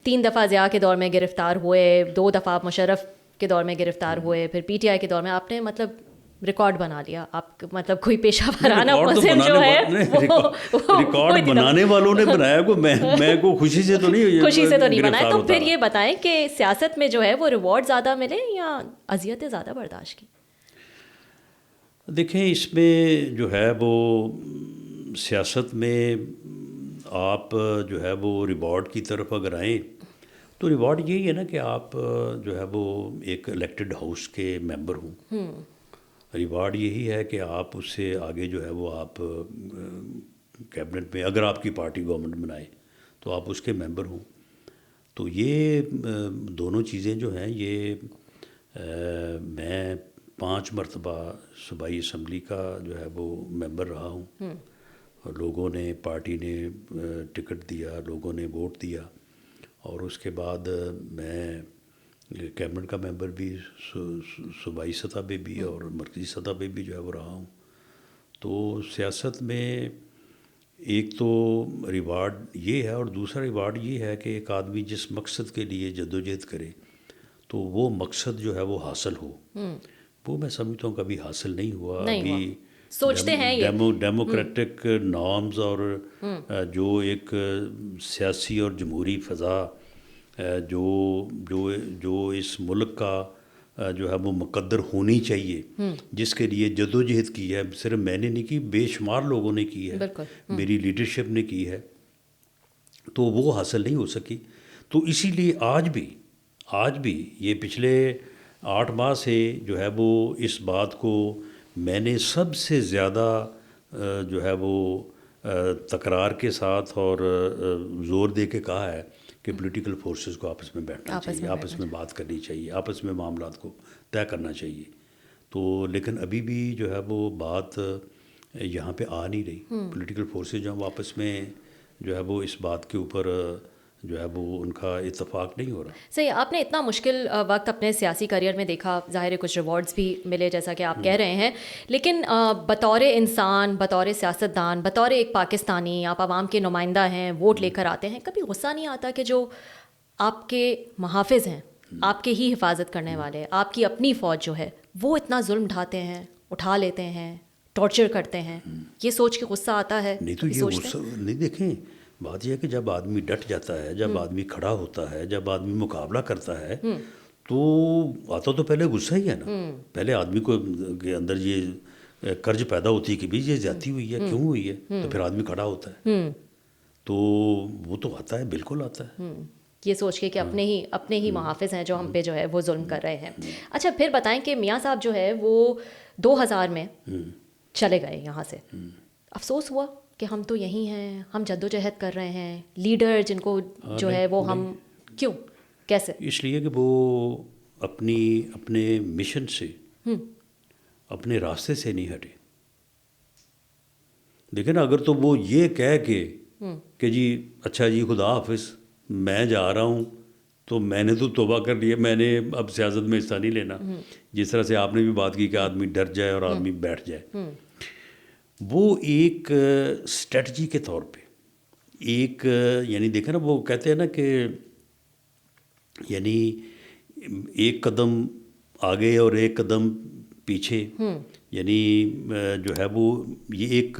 3 دفعہ ضیاء کے دور میں گرفتار ہوئے, 2 دفعہ مشرف کے دور میں گرفتار ہوئے, پھر پی ٹی آئی کے دور میں آپ نے مطلب ریکارڈ بنا لیا. آپ مطلب کوئی پیشہ ورانہ پسند جو ہے ریکارڈ بنانے والوں نے بنایا کو میں کو خوشی سے تو نہیں بنایا. تو پھر یہ بتائیں کہ سیاست میں جو ہے وہ ریوارڈ زیادہ ملے یا اذیتیں زیادہ برداشت کی؟ دیکھیں اس میں جو ہے وہ سیاست میں آپ جو ہے وہ ریوارڈ کی طرف اگر آئیں تو ریوارڈ یہی ہے نا کہ آپ جو ہے وہ ایک الیکٹڈ ہاؤس کے ممبر ہوں. ریوارڈ یہی ہے کہ آپ اس سے آگے جو ہے وہ آپ کیبنٹ میں اگر آپ کی پارٹی گورنمنٹ بنائے تو آپ اس کے ممبر ہوں. تو یہ دونوں چیزیں جو ہیں یہ میں 5 مرتبہ صوبائی اسمبلی کا جو ہے وہ ممبر رہا ہوں. لوگوں نے پارٹی نے ٹکٹ دیا, لوگوں نے ووٹ دیا, اور اس کے بعد میں کیبنٹ کا ممبر بھی صوبائی سطح پہ بھی اور مرکزی سطح پہ بھی جو ہے وہ رہا ہوں. تو سیاست میں ایک تو ریوارڈ یہ ہے, اور دوسرا ریوارڈ یہ ہے کہ ایک آدمی جس مقصد کے لیے جدوجہد کرے تو وہ مقصد جو ہے وہ حاصل ہو. وہ میں سمجھتا ہوں کبھی حاصل نہیں ہوا. ابھی سوچتے ہیں ڈیموکریٹک نارمز اور جو ایک سیاسی اور جمہوری فضا جو اس ملک کا جو ہے وہ مقدر ہونی چاہیے, جس کے لیے جدوجہد کی ہے, صرف میں نے نہیں کی, بے شمار لوگوں نے کی ہے, میری لیڈرشپ نے کی ہے, تو وہ حاصل نہیں ہو سکی. تو اسی لیے آج بھی یہ پچھلے 8 ماہ سے جو ہے وہ اس بات کو میں نے سب سے زیادہ جو ہے وہ تکرار کے ساتھ اور زور دے کے کہا ہے کہ پولیٹیکل فورسز کو آپس میں بیٹھنا چاہیے, آپس میں بات کرنی چاہیے, آپس میں معاملات کو طے کرنا چاہیے. تو لیکن ابھی بھی جو ہے وہ بات یہاں پہ آ نہیں رہی. پولیٹیکل فورسز جو ہیں وہ آپس میں جو ہے وہ اس بات کے اوپر جو ہے وہ ان کا اتفاق نہیں ہو رہا. صحیح. آپ نے اتنا مشکل وقت اپنے سیاسی کریئر میں دیکھا, ظاہر ہے کچھ ریوارڈز بھی ملے جیسا کہ آپ کہہ رہے ہیں, لیکن بطور انسان, بطور سیاستدان, بطور ایک پاکستانی, آپ عوام کے نمائندہ ہیں, ووٹ لے کر آتے ہیں, کبھی غصہ نہیں آتا کہ جو آپ کے محافظ ہیں, آپ کے ہی حفاظت کرنے والے, آپ کی اپنی فوج جو ہے وہ اتنا ظلم ڈھاتے ہیں, اٹھا لیتے ہیں, ٹارچر کرتے ہیں, یہ سوچ کے غصہ آتا ہے؟ نہیں تو یہ غصہ نہیں. دیکھیں بات یہ ہے کہ جب آدمی ڈٹ جاتا ہے, جب آدمی کھڑا ہوتا ہے, جب آدمی مقابلہ کرتا ہے تو آتا تو پہلے غصہ ہی ہے نا. پہلے آدمی کو کے اندر یہ کرج پیدا ہوتی ہے کہ بھی یہ زیادتی ہوئی ہے, کیوں ہوئی ہے, تو پھر آدمی کھڑا ہوتا ہے. تو وہ تو آتا ہے, بالکل آتا ہے, یہ سوچ کے کہ اپنے ہی محافظ ہیں جو ہم پہ جو ہے وہ ظلم کر رہے ہیں. اچھا پھر بتائیں کہ میاں صاحب جو ہے وہ 2000 میں چلے گئے یہاں سے, افسوس ہوا کہ ہم تو یہی ہیں, ہم جدوجہد کر رہے ہیں, لیڈر جن کو جو ہے وہ ہم کیوں, کیسے؟ اس لیے کہ وہ اپنے مشن سے, اپنے راستے سے نہیں ہٹے. دیکھیں نا, اگر تو وہ یہ کہہ کے کہ جی اچھا جی خدا حافظ میں جا رہا ہوں, تو میں نے تو توبہ کر لیا, میں نے اب سیاست میں حصہ نہیں لینا. جس طرح سے آپ نے بھی بات کی کہ آدمی ڈر جائے اور آدمی بیٹھ جائے, وہ ایک اسٹریٹجی کے طور پہ ایک یعنی دیکھیں نا, وہ کہتے ہیں نا کہ یعنی ایک قدم آگے اور ایک قدم پیچھے, یعنی جو ہے وہ یہ ایک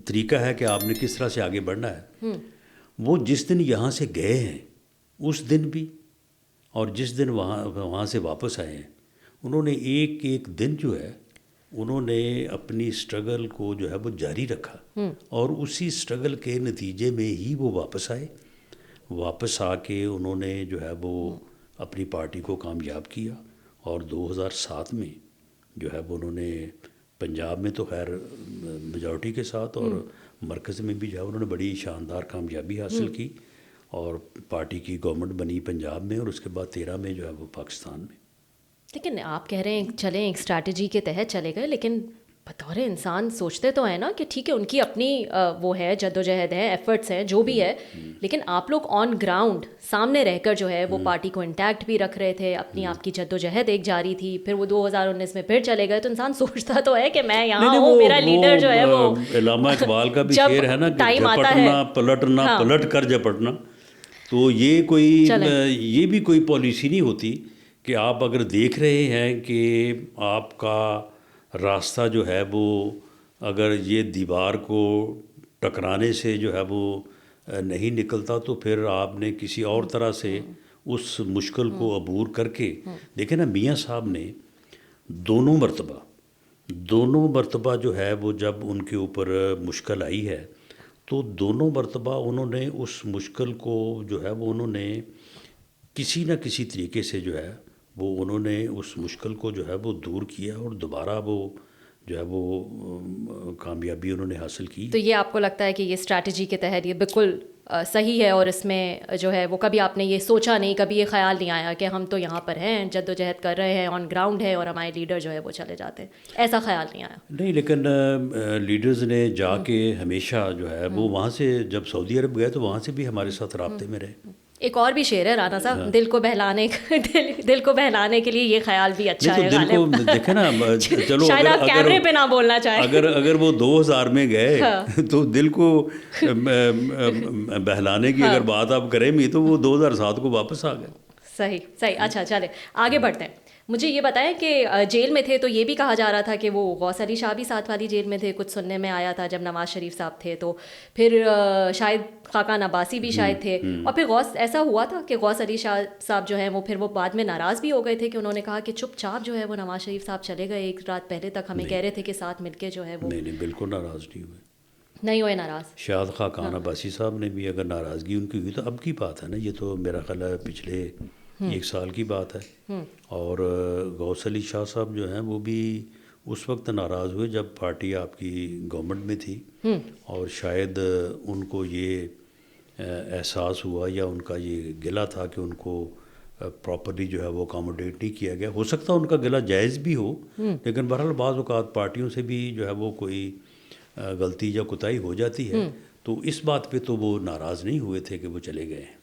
طریقہ ہے کہ آپ نے کس طرح سے آگے بڑھنا ہے. وہ جس دن یہاں سے گئے ہیں اس دن بھی, اور جس دن وہاں سے واپس آئے ہیں, انہوں نے ایک دن جو ہے انہوں نے اپنی اسٹرگل کو جو ہے وہ جاری رکھا, اور اسی اسٹرگل کے نتیجے میں ہی وہ واپس آئے. واپس آ کے انہوں نے جو ہے وہ اپنی پارٹی کو کامیاب کیا, اور 2007 میں جو ہے وہ انہوں نے پنجاب میں تو خیر میجورٹی کے ساتھ, اور مرکز میں بھی جو ہے انہوں نے بڑی شاندار کامیابی حاصل کی, اور پارٹی کی گورنمنٹ بنی پنجاب میں, اور اس کے بعد 13 میں جو ہے وہ پاکستان میں. لیکن آپ کہہ رہے ہیں چلیں ایک اسٹریٹجی کے تحت چلے گئے, لیکن بطور انسان سوچتے تو ہیں نا کہ ٹھیک ہے ان کی اپنی وہ ہے جدوجہد ہے, ایفرٹس ہیں, جو بھی ہے, لیکن آپ لوگ آن گراؤنڈ سامنے رہ کر جو ہے وہ پارٹی کو انٹیکٹ بھی رکھ رہے تھے, اپنی آپ کی جدوجہد ایک جاری تھی, پھر وہ 2019 میں پھر چلے گئے, تو انسان سوچتا تو ہے کہ میں یہاں ہوں, میرا لیڈر جو ہے وہ علامہ اقبال کا بھی شعر ہے نا کہ جھپٹنا پلٹنا پلٹ کر جھپٹنا. تو یہ بھی کوئی پالیسی نہیں ہوتی کہ آپ اگر دیکھ رہے ہیں کہ آپ کا راستہ جو ہے وہ اگر یہ دیوار کو ٹکرانے سے جو ہے وہ نہیں نکلتا تو پھر آپ نے کسی اور طرح سے اس مشکل کو عبور کر کے دیکھیں نا میاں صاحب نے دونوں مرتبہ جو ہے وہ جب ان کے اوپر مشکل آئی ہے تو دونوں مرتبہ انہوں نے اس مشکل کو جو ہے وہ انہوں نے کسی نہ کسی طریقے سے جو ہے وہ انہوں نے اس مشکل کو جو ہے وہ دور کیا اور دوبارہ وہ جو ہے وہ کامیابی انہوں نے حاصل کی. تو یہ آپ کو لگتا ہے کہ یہ اسٹریٹجی کے تحت یہ بالکل صحیح ہے اور اس میں جو ہے وہ کبھی آپ نے یہ سوچا نہیں, کبھی یہ خیال نہیں آیا کہ ہم تو یہاں پر ہیں, جد و جہد کر رہے ہیں, آن گراؤنڈ ہے اور ہمارے لیڈر جو ہے وہ چلے جاتے ہیں, ایسا خیال نہیں آیا؟ نہیں, لیکن لیڈرز نے جا کے ہمیشہ جو ہے وہ وہاں سے جب سعودی عرب گئے تو وہاں سے بھی ہمارے ساتھ رابطے میں رہے. ایک اور بھی شعر ہے رانا صاحب, دل کو بہلانے کے لیے یہ خیال بھی اچھا ہے. دل کو دیکھیں نا, چلو شاید آپ کیمرے پہ نہ بولنا چاہیں. اگر وہ 2000 میں گئے تو دل کو بہلانے کی اگر بات آپ کریں بھی تو وہ 2007 کو واپس آ گئے. صحیح. اچھا چلے آگے بڑھتے ہیں. مجھے یہ بتائیں کہ جیل میں تھے تو یہ بھی کہا جا رہا تھا کہ وہ غوث علی شاہ بھی ساتھ والی جیل میں تھے, کچھ سننے میں آیا تھا جب نواز شریف صاحب تھے تو پھر شاید خاقان عباسی بھی شاید تھے, اور پھر ایسا ہوا تھا کہ غوث علی شاہ صاحب جو ہیں وہ پھر وہ بعد میں ناراض بھی ہو گئے تھے کہ انہوں نے کہا کہ چپ چاپ جو ہے وہ نواز شریف صاحب چلے گئے, ایک رات پہلے تک ہمیں کہہ رہے تھے کہ ساتھ مل کے جو ہے وہ. نہیں, بالکل ناراض نہیں ہوئے ناراض. شاید خاقان عباسی صاحب نے بھی اگر ناراضگی ان کی ہوئی تو اب کی بات ہے نا, یہ تو میرا خیال ہے پچھلے 1 سال کی بات ہے. اور غوث علی شاہ صاحب جو ہیں وہ بھی اس وقت ناراض ہوئے جب پارٹی آپ کی گورنمنٹ میں تھی, اور شاید ان کو یہ احساس ہوا یا ان کا یہ گلہ تھا کہ ان کو پراپرلی جو ہے وہ اکاموڈیٹ نہیں کیا گیا. ہو سکتا ہے ان کا گلہ جائز بھی ہو, لیکن بہرحال بعض اوقات پارٹیوں سے بھی جو ہے وہ کوئی غلطی یا کوتاہی ہو جاتی ہے, تو اس بات پہ تو وہ ناراض نہیں ہوئے تھے کہ وہ چلے گئے.